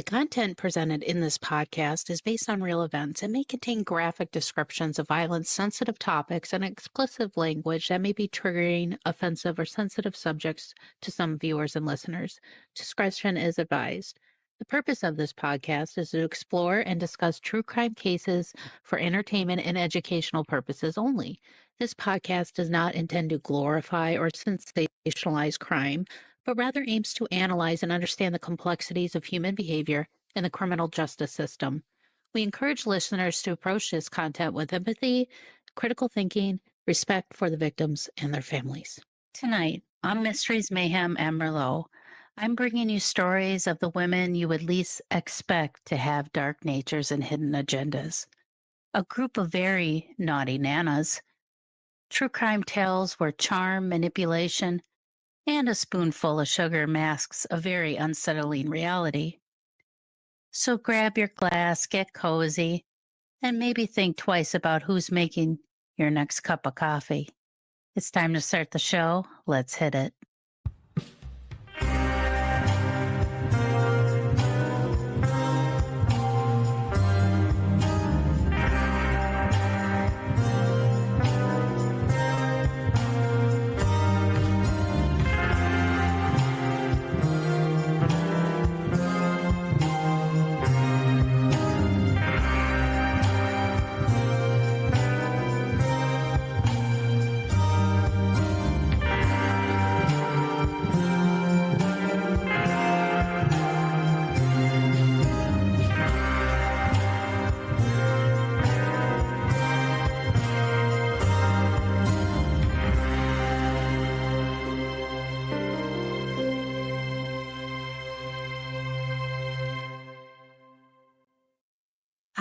content presented in this podcast is based on real events and may contain graphic descriptions of violence, sensitive topics, and explicit language that may be triggering, offensive, or sensitive subjects to some viewers and listeners. Discretion is advised. The purpose of this podcast is to explore and discuss true crime cases for entertainment and educational purposes only. This podcast does not intend to glorify or sensationalize crime, but rather aims to analyze and understand the complexities of human behavior in the criminal justice system. We encourage listeners to approach this content with empathy, critical thinking, respect for the victims and their families. Tonight, on Mysteries, Mayhem, and Merlot, I'm bringing you stories of the women you would least expect to have dark natures and hidden agendas. A group of very naughty nanas. True crime tales where charm, manipulation, and a spoonful of sugar masks a very unsettling reality. So grab your glass, get cozy, and maybe think twice about who's making your next cup of coffee. It's time to start the show. Let's hit it.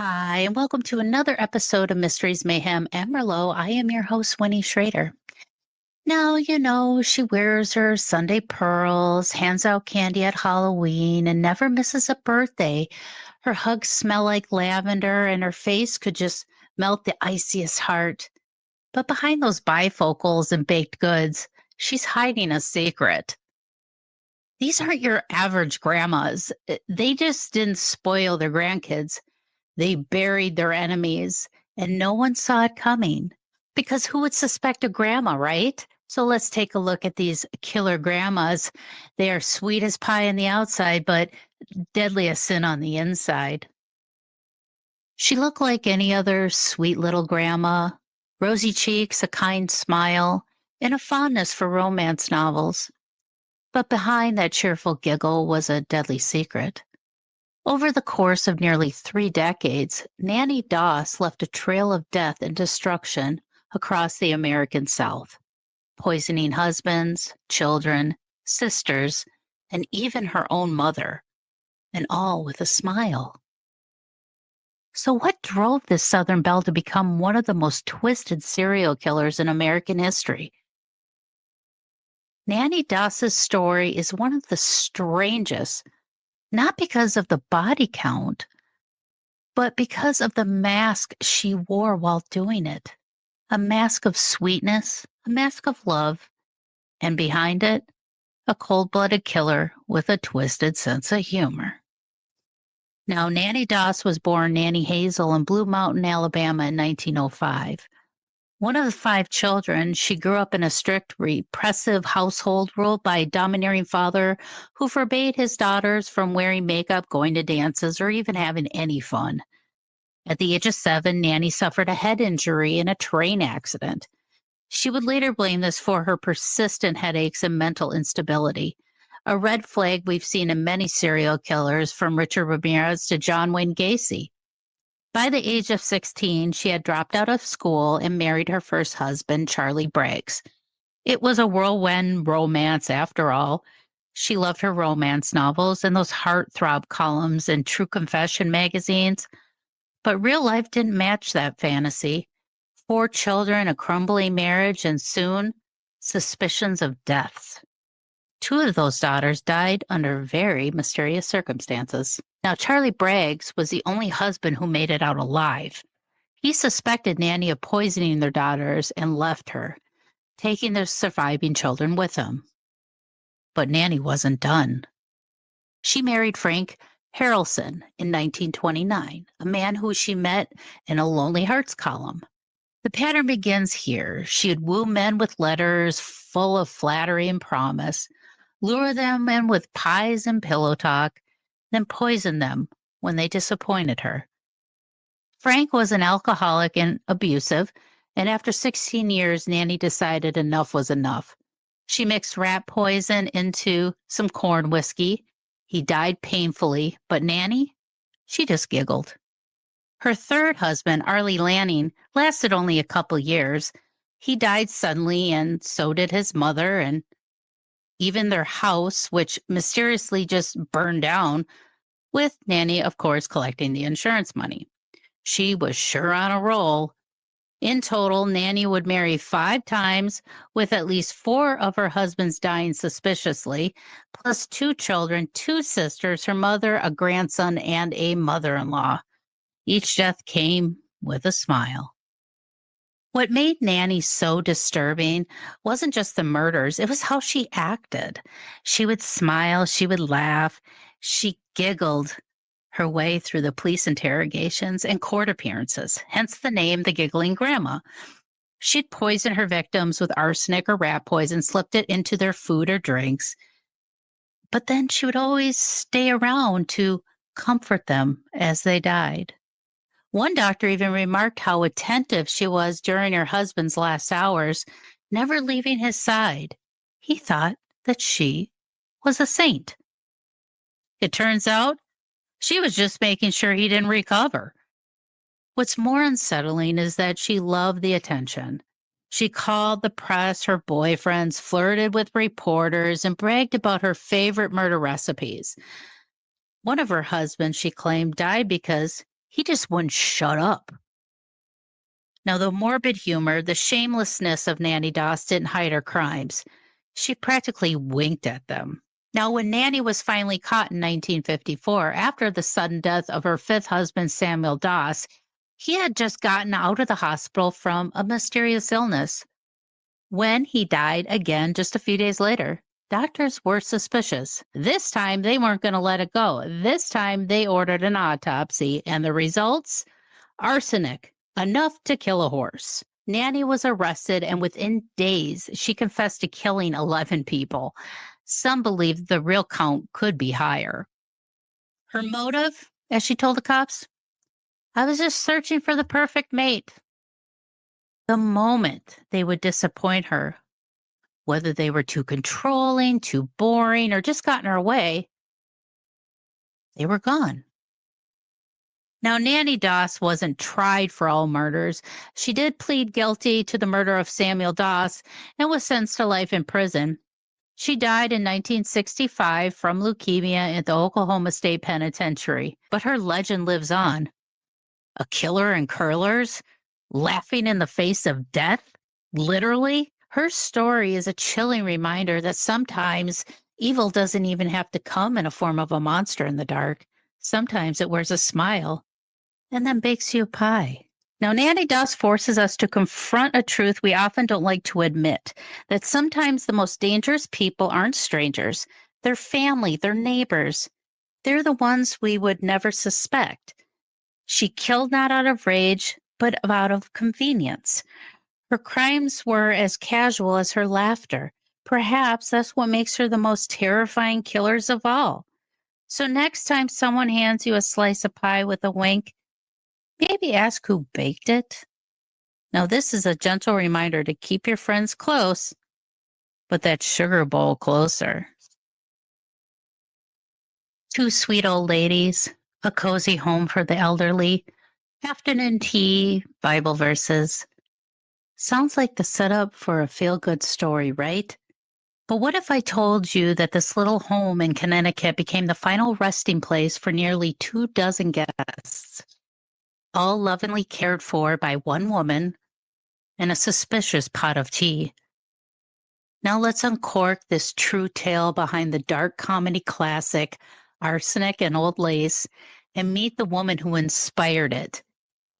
Hi, and welcome to another episode of Mysteries, Mayhem, and Merlot. I am your host, Winnie Schrader. Now, she wears her Sunday pearls, hands out candy at Halloween, and never misses a birthday. Her hugs smell like lavender, and her face could just melt the iciest heart. But behind those bifocals and baked goods, she's hiding a secret. These aren't your average grandmas. They just didn't spoil their grandkids. They buried their enemies, and no one saw it coming. Because who would suspect a grandma, right? So let's take a look at these killer grandmas. They are sweet as pie on the outside, but deadly as sin on the inside. She looked like any other sweet little grandma. Rosy cheeks, a kind smile, and a fondness for romance novels. But behind that cheerful giggle was a deadly secret. Over the course of nearly 3 decades, Nannie Doss left a trail of death and destruction across the American South, poisoning husbands, children, sisters, and even her own mother, and all with a smile. So what drove this Southern belle to become one of the most twisted serial killers in American history? Nannie Doss's story is one of the strangest, not because of the body count, but because of the mask she wore while doing it. A mask of sweetness, a mask of love, and behind it, a cold-blooded killer with a twisted sense of humor. Now, Nannie Doss was born Nannie Hazel in Blue Mountain, Alabama in 1905. One of the 5 children, she grew up in a strict, repressive household ruled by a domineering father who forbade his daughters from wearing makeup, going to dances, or even having any fun. At the age of 7, Nannie suffered a head injury in a train accident. She would later blame this for her persistent headaches and mental instability, a red flag we've seen in many serial killers from Richard Ramirez to John Wayne Gacy. By the age of 16, she had dropped out of school and married her first husband, Charlie Braggs. It was a whirlwind romance after all. She loved her romance novels and those heartthrob columns in True Confession magazines. But real life didn't match that fantasy. 4 children, a crumbling marriage, and soon, suspicions of death. 2 of those daughters died under very mysterious circumstances. Now, Charlie Braggs was the only husband who made it out alive. He suspected Nannie of poisoning their daughters and left her, taking their surviving children with him. But Nannie wasn't done. She married Frank Harrelson in 1929, a man who she met in a Lonely Hearts column. The pattern begins here. She'd woo men with letters full of flattery and promise, lure them in with pies and pillow talk, then poison them when they disappointed her. Frank was an alcoholic and abusive, and after 16 years, Nannie decided enough was enough. She mixed rat poison into some corn whiskey. He died painfully, but Nannie, she just giggled. Her third husband, Arlie Lanning, lasted only a couple years. He died suddenly, and so did his mother, and even their house, which mysteriously just burned down, with Nannie, of course, collecting the insurance money. She was sure on a roll. In total, Nannie would marry 5 times, with at least 4 of her husbands dying suspiciously, plus 2 children, 2 sisters, her mother, a grandson, and a mother-in-law. Each death came with a smile. What made Nannie so disturbing wasn't just the murders, it was how she acted. She would smile, she would laugh, she giggled her way through the police interrogations and court appearances, hence the name the Giggling Grandma. She'd poison her victims with arsenic or rat poison, slipped it into their food or drinks. But then she would always stay around to comfort them as they died. One doctor even remarked how attentive she was during her husband's last hours, never leaving his side. He thought that she was a saint. It turns out she was just making sure he didn't recover. What's more unsettling is that she loved the attention. She called the press her boyfriends, flirted with reporters, and bragged about her favorite murder recipes. One of her husbands, she claimed, died because he just wouldn't shut up. Now, the morbid humor, the shamelessness of Nannie Doss didn't hide her crimes. She practically winked at them. Now, when Nannie was finally caught in 1954, after the sudden death of her 5th husband, Samuel Doss, he had just gotten out of the hospital from a mysterious illness. When he died again just a few days later, doctors were suspicious. This time, they weren't going to let it go. This time, they ordered an autopsy, and the results? Arsenic, enough to kill a horse. Nannie was arrested, and within days, she confessed to killing 11 people. Some believe the real count could be higher. Her motive, as she told the cops, I was just searching for the perfect mate. The moment they would disappoint her, whether they were too controlling, too boring, or just got in her way, they were gone. Now, Nannie Doss wasn't tried for all murders. She did plead guilty to the murder of Samuel Doss and was sentenced to life in prison. She died in 1965 from leukemia at the Oklahoma State Penitentiary, but her legend lives on. A killer in curlers, laughing in the face of death, literally. Her story is a chilling reminder that sometimes evil doesn't even have to come in a form of a monster in the dark. Sometimes it wears a smile and then bakes you a pie. Now, Nannie Doss forces us to confront a truth we often don't like to admit, that sometimes the most dangerous people aren't strangers. They're family, they're neighbors. They're the ones we would never suspect. She killed not out of rage, but out of convenience. Her crimes were as casual as her laughter. Perhaps that's what makes her the most terrifying killers of all. So next time someone hands you a slice of pie with a wink, maybe ask who baked it. Now, this is a gentle reminder to keep your friends close, but that sugar bowl closer. 2 sweet old ladies, a cozy home for the elderly, afternoon tea, Bible verses. Sounds like the setup for a feel-good story, right? But what if I told you that this little home in Connecticut became the final resting place for nearly 24 guests, all lovingly cared for by one woman and a suspicious pot of tea? Now let's uncork this true tale behind the dark comedy classic, Arsenic and Old Lace, and meet the woman who inspired it,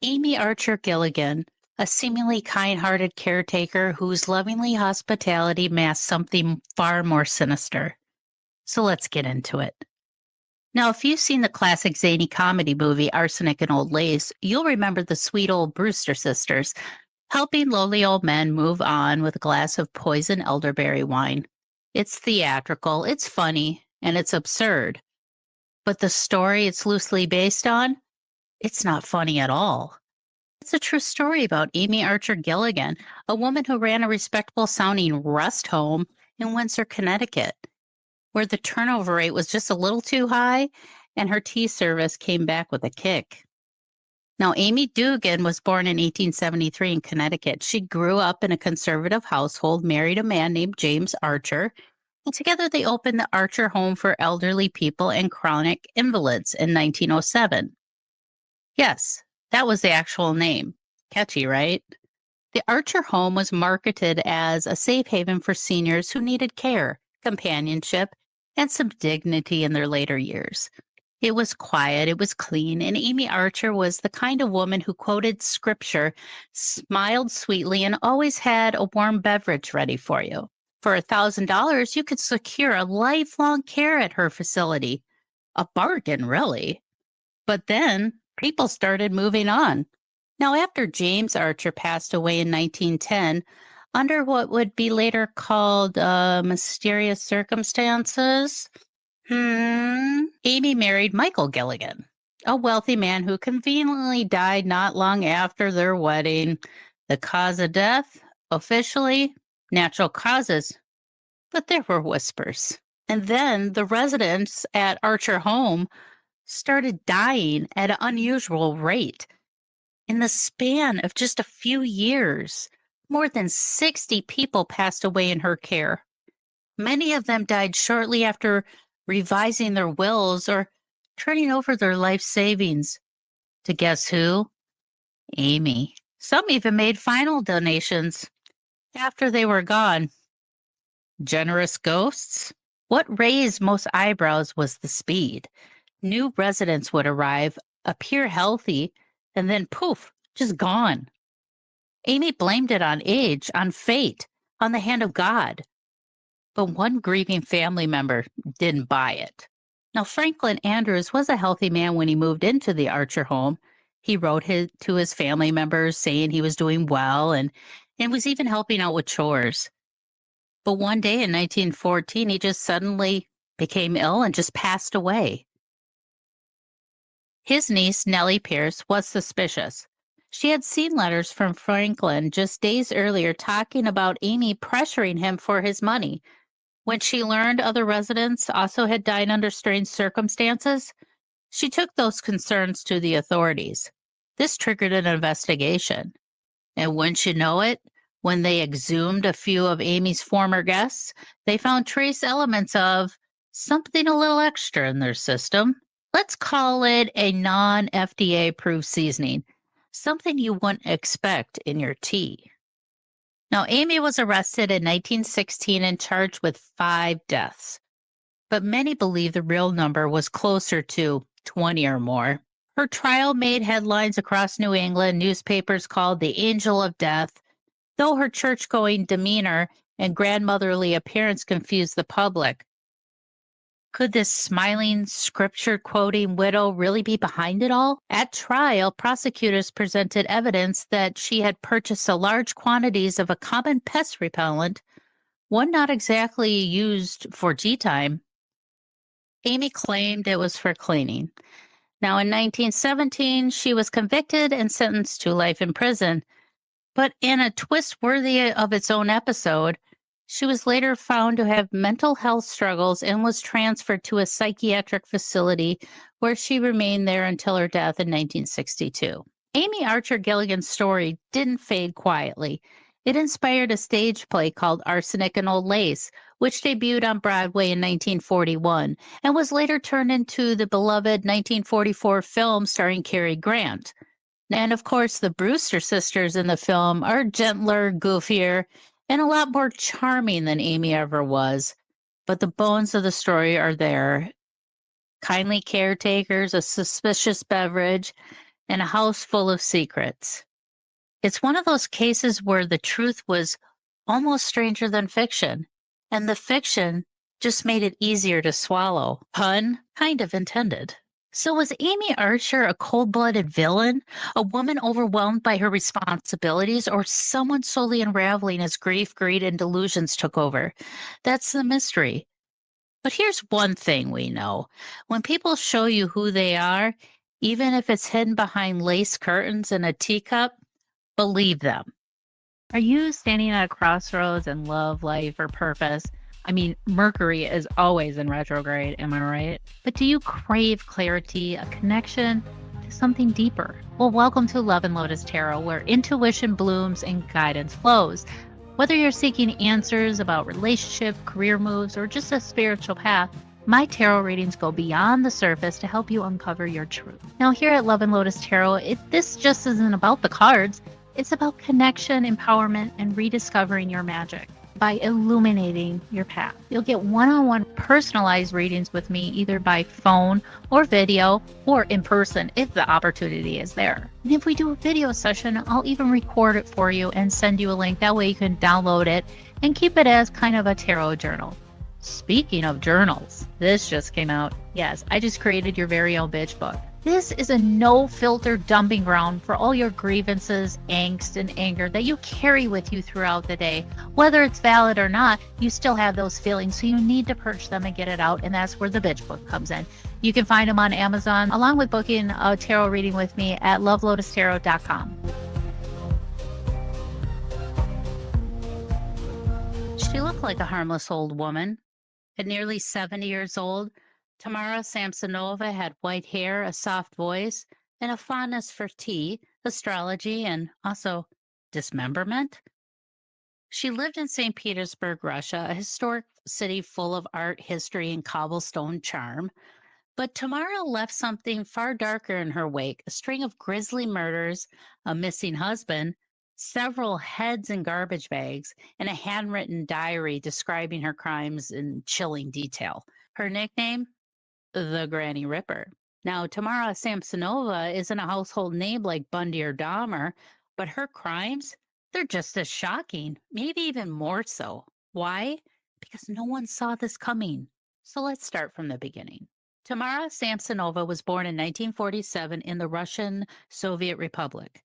Amy Archer-Gilligan, a seemingly kind-hearted caretaker whose lovingly hospitality masked something far more sinister. So let's get into it. Now, if you've seen the classic zany comedy movie Arsenic and Old Lace, you'll remember the sweet old Brewster sisters helping lonely old men move on with a glass of poison elderberry wine. It's theatrical, it's funny, and it's absurd. But the story it's loosely based on, it's not funny at all. It's a true story about Amy Archer-Gilligan, a woman who ran a respectable sounding rest home in Windsor, Connecticut, where the turnover rate was just a little too high and her tea service came back with a kick. Now, Amy Dugan was born in 1873 in Connecticut. She grew up in a conservative household, married a man named James Archer, and together they opened the Archer Home for Elderly People and Chronic Invalids in 1907. Yes, that was the actual name. Catchy, right? The Archer Home was marketed as a safe haven for seniors who needed care, companionship, and some dignity in their later years. It was quiet, it was clean, and Amy Archer was the kind of woman who quoted scripture, smiled sweetly, and always had a warm beverage ready for you. For $1,000, you could secure a lifelong care at her facility. A bargain, really. But then people started moving on. Now, after James Archer passed away in 1910, under what would be later called mysterious circumstances, Amy married Michael Gilligan, a wealthy man who conveniently died not long after their wedding. The cause of death, officially, natural causes, but there were whispers. And then the residents at Archer Home started dying at an unusual rate. In the span of just a few years, more than 60 people passed away in her care. Many of them died shortly after revising their wills or turning over their life savings to guess who? Amy. Some even made final donations after they were gone. Generous ghosts? What raised most eyebrows was the speed. New residents would arrive, appear healthy, and then poof, just gone. Amy blamed it on age, on fate, on the hand of God. But one grieving family member didn't buy it. Now, Franklin Andrews was a healthy man when he moved into the Archer home. He wrote to his family members saying he was doing well and was even helping out with chores. But one day in 1914, he just suddenly became ill and just passed away. His niece, Nellie Pierce, was suspicious. She had seen letters from Franklin just days earlier talking about Amy pressuring him for his money. When she learned other residents also had died under strange circumstances, she took those concerns to the authorities. This triggered an investigation. And wouldn't you know it, when they exhumed a few of Amy's former guests, they found trace elements of something a little extra in their system. Let's call it a non-FDA approved seasoning, something you wouldn't expect in your tea. Now, Amy was arrested in 1916 and charged with 5 deaths, but many believe the real number was closer to 20 or more. Her trial made headlines across New England, newspapers called the Angel of Death, though her church-going demeanor and grandmotherly appearance confused the public. Could this smiling, scripture-quoting widow really be behind it all? At trial, prosecutors presented evidence that she had purchased large quantities of a common pest repellent, one not exactly used for tea time. Amy claimed it was for cleaning. Now, in 1917, she was convicted and sentenced to life in prison. But in a twist worthy of its own episode, she was later found to have mental health struggles and was transferred to a psychiatric facility where she remained there until her death in 1962. Amy Archer-Gilligan's story didn't fade quietly. It inspired a stage play called Arsenic and Old Lace, which debuted on Broadway in 1941 and was later turned into the beloved 1944 film starring Cary Grant. And of course, the Brewster sisters in the film are gentler, goofier, and a lot more charming than Amy ever was. But the bones of the story are there. Kindly caretakers, a suspicious beverage, and a house full of secrets. It's one of those cases where the truth was almost stranger than fiction, and the fiction just made it easier to swallow. Pun? kind of intended. So, was Amy Archer a cold blooded villain, a woman overwhelmed by her responsibilities, or someone slowly unraveling as grief, greed, and delusions took over? That's the mystery. But here's one thing we know: when people show you who they are, even if it's hidden behind lace curtains and a teacup, believe them. Are you standing at a crossroads in love, life, or purpose? I mean, Mercury is always in retrograde, am I right? But do you crave clarity, a connection to something deeper? Well, welcome to Love and Lotus Tarot, where intuition blooms and guidance flows. Whether you're seeking answers about relationship, career moves, or just a spiritual path, my tarot readings go beyond the surface to help you uncover your truth. Now, here at Love and Lotus Tarot, this just isn't about the cards. It's about connection, empowerment, and rediscovering your magic by illuminating your path. You'll get one-on-one personalized readings with me either by phone or video or in person if the opportunity is there. And if we do a video session, I'll even record it for you and send you a link. That way you can download it and keep it as kind of a tarot journal. Speaking of journals, this just came out. Yes, I just created your very own bitch book. This is a no-filter dumping ground for all your grievances, angst, and anger that you carry with you throughout the day. Whether it's valid or not, you still have those feelings, so you need to purge them and get it out, and that's where the bitch book comes in. You can find them on Amazon, along with booking a tarot reading with me at lovelotustarot.com. She looked like a harmless old woman. At nearly 70 years old, Tamara Samsonova had white hair, a soft voice, and a fondness for tea, astrology, and also dismemberment. She lived in St. Petersburg, Russia, a historic city full of art, history, and cobblestone charm. But Tamara left something far darker in her wake: a string of grisly murders, a missing husband, several heads in garbage bags, and a handwritten diary describing her crimes in chilling detail. Her nickname? The Granny Ripper. Now, Tamara Samsonova isn't a household name like Bundy or Dahmer, but her crimes, they're just as shocking, maybe even more so. Why? Because no one saw this coming. So let's start from the beginning. Tamara Samsonova was born in 1947 in the Russian Soviet Republic.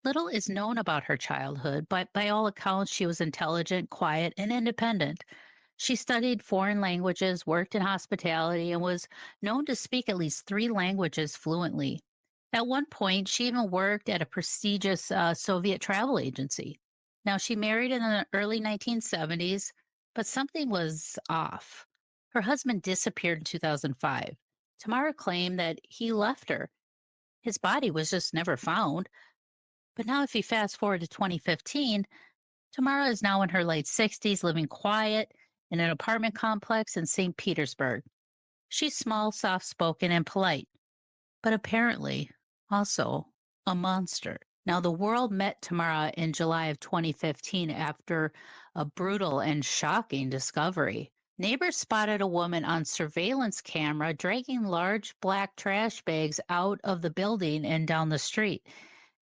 Little is known about her childhood, but by all accounts, she was intelligent, quiet, and independent. She studied foreign languages, worked in hospitality, and was known to speak at least three languages fluently. At one point, she even worked at a prestigious Soviet travel agency. Now, she married in the early 1970s, but something was off. Her husband disappeared in 2005. Tamara claimed that he left her. His body was just never found. But now, if you fast forward to 2015, Tamara is now in her late 60s, living quiet in an apartment complex in St. Petersburg. She's small, soft spoken, and polite, but apparently also a monster. Now, the world met Tamara in July of 2015 after a brutal and shocking discovery. Neighbors spotted a woman on surveillance camera dragging large black trash bags out of the building and down the street.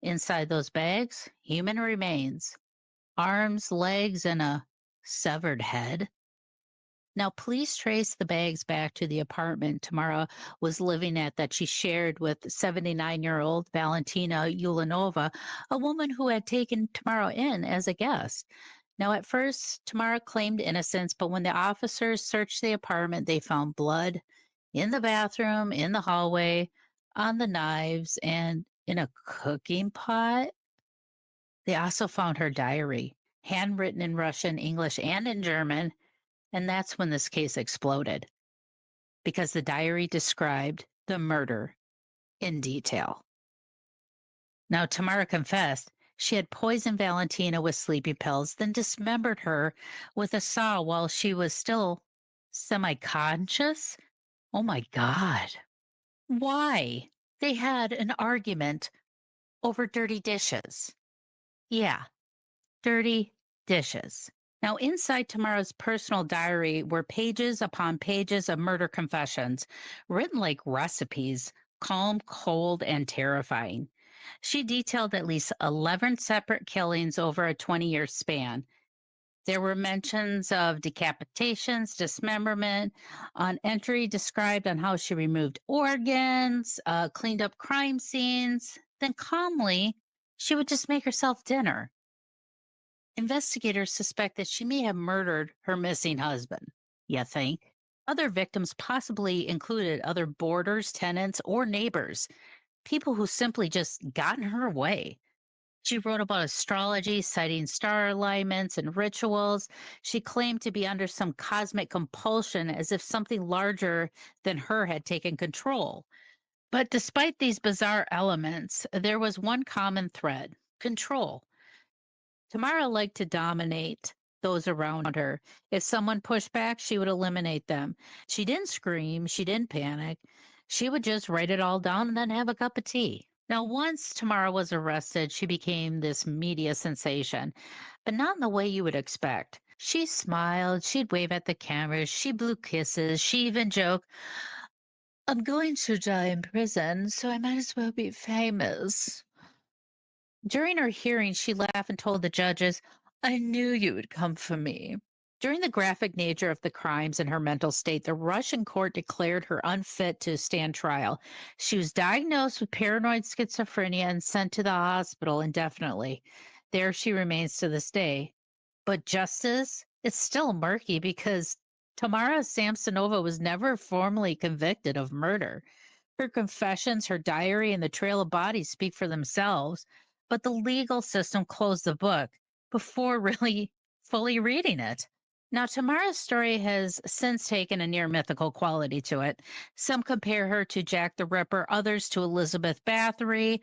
Inside those bags, human remains, arms, legs, and a severed head. Now, police traced the bags back to the apartment Tamara was living at that she shared with 79-year-old Valentina Ulanova, a woman who had taken Tamara in as a guest. Now, at first, Tamara claimed innocence, but when the officers searched the apartment, they found blood in the bathroom, in the hallway, on the knives, and in a cooking pot. They also found her diary, handwritten in Russian, English, and in German. And that's when this case exploded because the diary described the murder in detail. Now, Tamara confessed she had poisoned Valentina with sleeping pills, then dismembered her with a saw while she was still semi conscious. Oh my God. Why? They had an argument over dirty dishes. Yeah, dirty dishes. Now, inside Tamara's personal diary were pages upon pages of murder confessions, written like recipes, calm, cold, and terrifying. She detailed at least 11 separate killings over a 20-year span. There were mentions of decapitations, dismemberment, an entry described on how she removed organs, cleaned up crime scenes. Then calmly, she would just make herself dinner. Investigators suspect that she may have murdered her missing husband. You think? Other victims possibly included other boarders, tenants, or neighbors, people who simply just got in her way. She wrote about astrology, citing star alignments and rituals. She claimed to be under some cosmic compulsion as if something larger than her had taken control. But despite these bizarre elements, there was one common thread: control. Tamara liked to dominate those around her. If someone pushed back, she would eliminate them. She didn't scream, she didn't panic. She would just write it all down and then have a cup of tea. Now, once Tamara was arrested, she became this media sensation, but not in the way you would expect. She smiled, she'd wave at the cameras, she blew kisses, she even joked, I'm going to die in prison, so I might as well be famous. During her hearing, she laughed and told the judges, I knew you would come for me. During the graphic nature of the crimes and her mental state, the Russian court declared her unfit to stand trial. She was diagnosed with paranoid schizophrenia and sent to the hospital indefinitely. There she remains to this day. But justice is still murky because Tamara Samsonova was never formally convicted of murder. Her confessions, her diary, and the trail of bodies speak for themselves, but the legal system closed the book before really fully reading it. Now, Tamara's story has since taken a near mythical quality to it. Some compare her to Jack the Ripper, others to Elizabeth Bathory.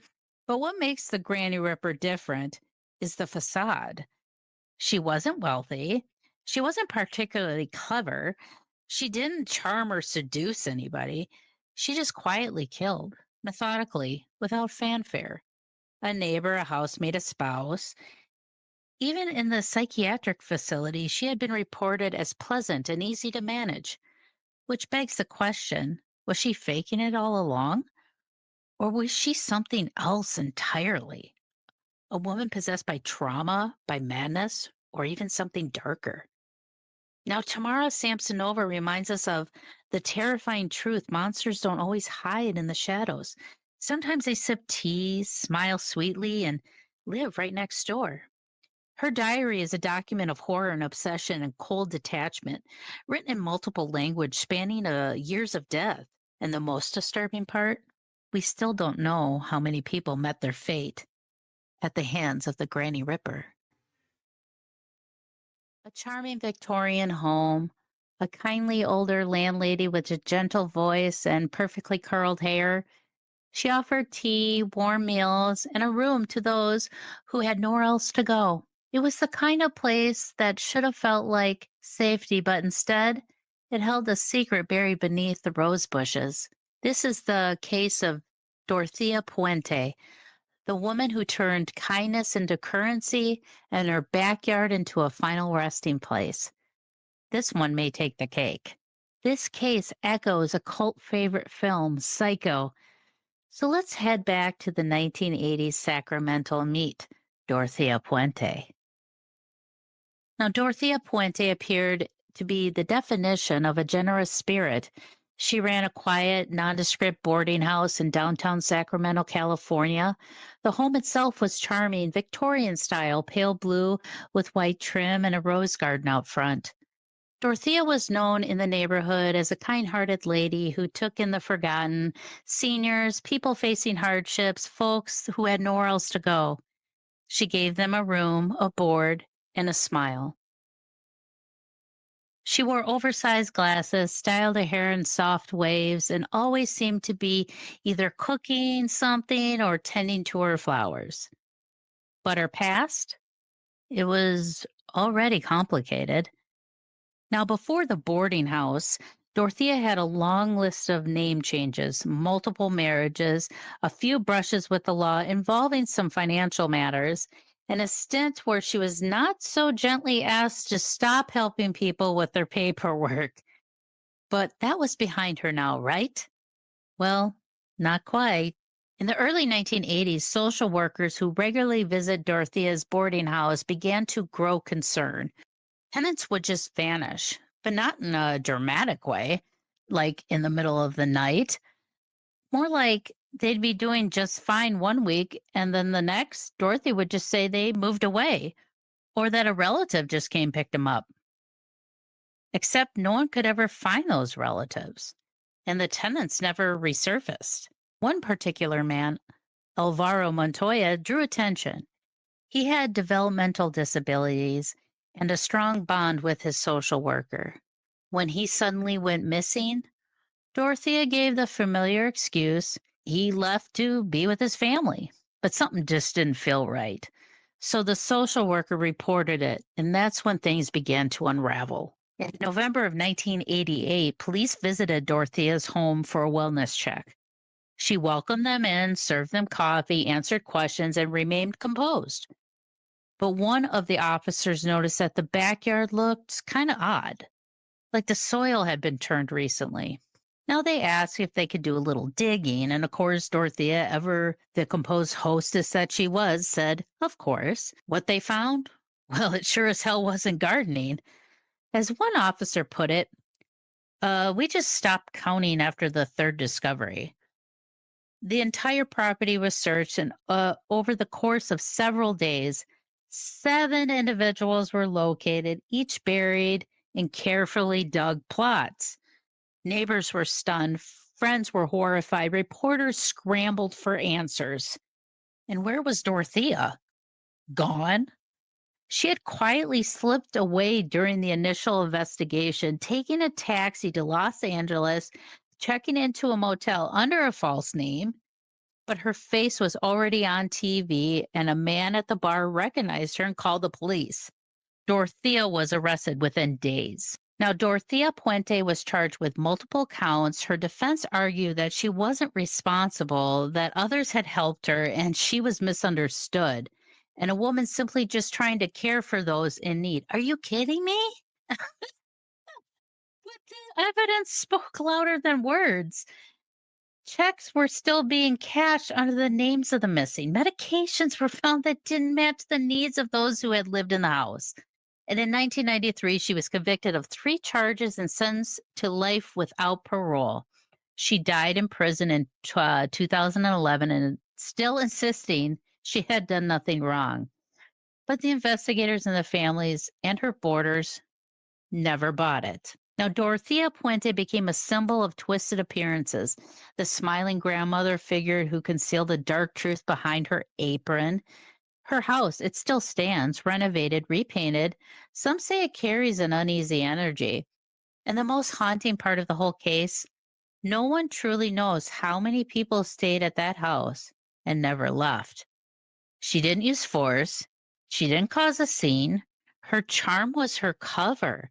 But what makes the Granny Ripper different is the facade. She wasn't wealthy. She wasn't particularly clever. She didn't charm or seduce anybody. She just quietly killed, methodically, without fanfare. A neighbor, a housemate, a spouse. Even in the psychiatric facility, she had been reported as pleasant and easy to manage, which begs the question, was she faking it all along? Or was she something else entirely? A woman possessed by trauma, by madness, or even something darker? Now, Tamara Samsonova reminds us of the terrifying truth: monsters don't always hide in the shadows. Sometimes they sip tea, smile sweetly, and live right next door. Her diary is a document of horror and obsession and cold detachment, written in multiple language spanning years of death. And the most disturbing part? We still don't know how many people met their fate at the hands of the Granny Ripper. A charming Victorian home, a kindly older landlady with a gentle voice and perfectly curled hair. She offered tea, warm meals, and a room to those who had nowhere else to go. It was the kind of place that should have felt like safety, but instead, it held a secret buried beneath the rose bushes. This is the case of Dorothea Puente, the woman who turned kindness into currency and her backyard into a final resting place. This one may take the cake. This case echoes a cult favorite film, Psycho. So let's head back to the 1980s Sacramento and meet Dorothea Puente. Now, Dorothea Puente appeared to be the definition of a generous spirit. She ran a quiet, nondescript boarding house in downtown Sacramento, California. The home itself was charming, Victorian style, pale blue with white trim and a rose garden out front. Dorothea was known in the neighborhood as a kind hearted lady who took in the forgotten, seniors, people facing hardships, folks who had nowhere else to go. She gave them a room, a board, and a smile. She wore oversized glasses, styled her hair in soft waves, and always seemed to be either cooking something or tending to her flowers. But her past? It was already complicated. Now, before the boarding house, Dorothea had a long list of name changes, multiple marriages, a few brushes with the law involving some financial matters, and a stint where she was not so gently asked to stop helping people with their paperwork. But that was behind her now, right? Well, not quite. In the early 1980s, social workers who regularly visit Dorothea's boarding house began to grow concerned. Tenants would just vanish, but not in a dramatic way, like in the middle of the night. More like they'd be doing just fine one week, and then the next, Dorothy would just say they moved away or that a relative just came picked them up. Except no one could ever find those relatives, and the tenants never resurfaced. One particular man, Alvaro Montoya, drew attention. He had developmental disabilities and a strong bond with his social worker. When he suddenly went missing, Dorothea gave the familiar excuse he left to be with his family. But something just didn't feel right. So the social worker reported it, and that's when things began to unravel. In November of 1988, police visited Dorothea's home for a wellness check. She welcomed them in, served them coffee, answered questions, and remained composed. But one of the officers noticed that the backyard looked kind of odd, like the soil had been turned recently. Now they asked if they could do a little digging, and of course, Dorothea, ever the composed hostess that she was, said, of course. What they found? Well, it sure as hell wasn't gardening. As one officer put it, we just stopped counting after the third discovery. The entire property was searched, and over the course of several days, 7 individuals were located, each buried in carefully dug plots. Neighbors were stunned, friends were horrified, reporters scrambled for answers. And where was Dorothea? Gone? She had quietly slipped away during the initial investigation, taking a taxi to Los Angeles, checking into a motel under a false name. But her face was already on TV, and a man at the bar recognized her and called the police. Dorothea was arrested within days. Now, Dorothea Puente was charged with multiple counts. Her defense argued that she wasn't responsible, that others had helped her, and she was misunderstood, and a woman simply just trying to care for those in need. Are you kidding me? But the evidence spoke louder than words. Checks were still being cashed under the names of the missing. Medications were found that didn't match the needs of those who had lived in the house. And in 1993, she was convicted of 3 charges and sentenced to life without parole. She died in prison in 2011 and still insisting she had done nothing wrong. But the investigators and the families and her boarders never bought it. Now, Dorothea Puente became a symbol of twisted appearances. The smiling grandmother figure who concealed the dark truth behind her apron. Her house, it still stands, renovated, repainted. Some say it carries an uneasy energy. And the most haunting part of the whole case, no one truly knows how many people stayed at that house and never left. She didn't use force. She didn't cause a scene. Her charm was her cover,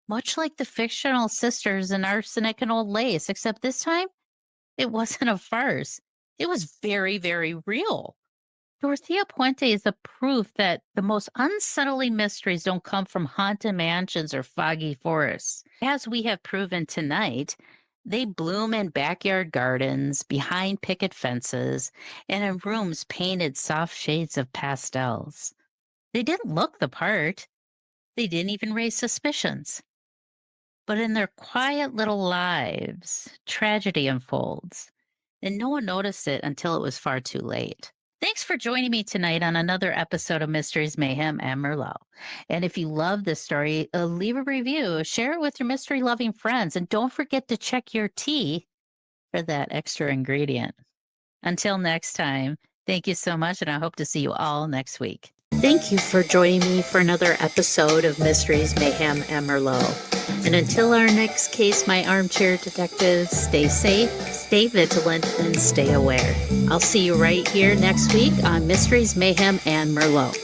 much like the fictional sisters in Arsenic and Old Lace, except this time it wasn't a farce. It was very, very real. Dorothea Puente is the proof that the most unsettling mysteries don't come from haunted mansions or foggy forests. As we have proven tonight, they bloom in backyard gardens, behind picket fences, and in rooms painted soft shades of pastels. They didn't look the part. They didn't even raise suspicions. But in their quiet little lives, tragedy unfolds, and no one noticed it until it was far too late. Thanks for joining me tonight on another episode of Mysteries, Mayhem, and Merlot. And if you love this story, leave a review, share it with your mystery-loving friends, and don't forget to check your tea for that extra ingredient. Until next time, thank you so much, and I hope to see you all next week. Thank you for joining me for another episode of Mysteries, Mayhem, and Merlot. And until our next case, my armchair detectives, stay safe, stay vigilant, and stay aware. I'll see you right here next week on Mysteries, Mayhem, and Merlot.